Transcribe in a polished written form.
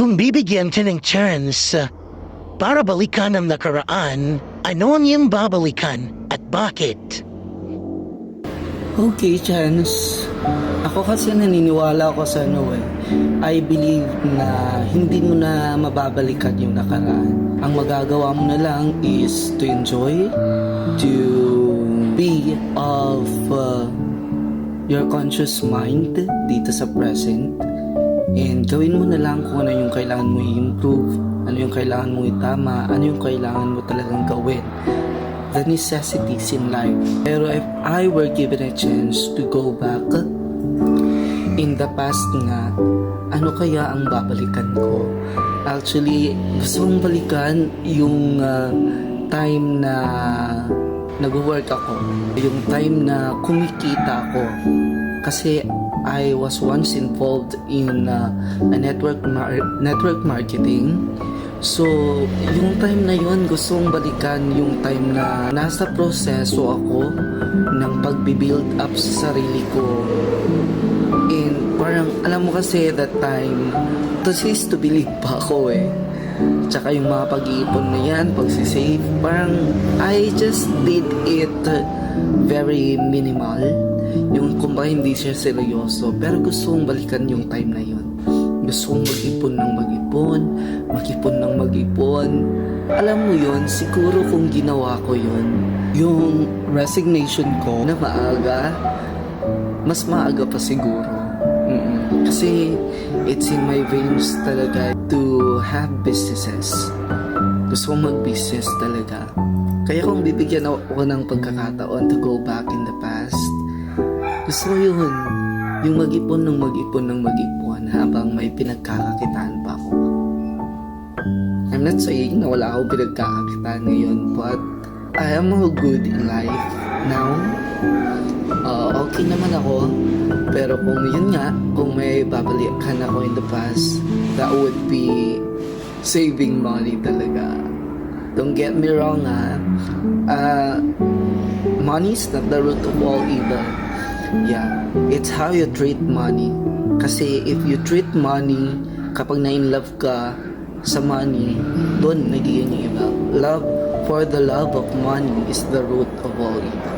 Kung bibigyan ka ng chance para balikan ang nakaraan, ano ang iyong babalikan at bakit? Okay, Chance. Ako kasi naniniwala ako sa I believe na hindi mo na mababalikan yung nakaraan. Ang magagawa mo na lang is to enjoy, to be of your conscious mind dito sa present, and gawin mo na lang kung ano yung kailangan mo i-improve, ano yung kailangan mo itama, ano yung kailangan mo talagang gawin, the necessities in life. Pero if I were given a chance to go back in the past nga, ano kaya ang babalikan ko? Actually, gusto kong balikan yung time na nag-work ako, yung time na kumikita ako. Kasi I was once involved in a network marketing. So, yung time na yun, gusto kong balikan yung time na nasa proseso ako ng pagbibuild up sa sarili ko. And parang, alam mo kasi that time, to cease to believe pa ako Tsaka yung mga pag-iipon na yan, pagsisave, parang I just did it very minimal. Yung kumbaga hindi siya seryoso, pero gusto kong balikan yung time na yun. Gusto kong mag-ipon ng mag-ipon, mag-ipon ng mag-ipon. Alam mo yun, siguro kung ginawa ko yun, yung resignation ko na maaga, mas maaga pa siguro. Kasi it's in my veins talaga to have businesses. Gusto kong mag-business talaga. Kaya kung bibigyan ako ng pagkakataon to go back in the past, gusto ko yun, yung mag-ipon ng mag-ipon ng mag-ipon habang may pinagkakakitaan pa ako. I'm not saying na wala akong pinagkakakitaan ngayon, but I am all good in life now. Okay naman ako, pero kung yun nga, kung may babalikan ako in the past, that would be saving money talaga. Don't get me wrong money is not the root of all evil. Yeah, it's how you treat money. Kasi if you treat money, kapag na-in-love ka sa money, doon nagiging evil. Love for the love of money is the root of all evil.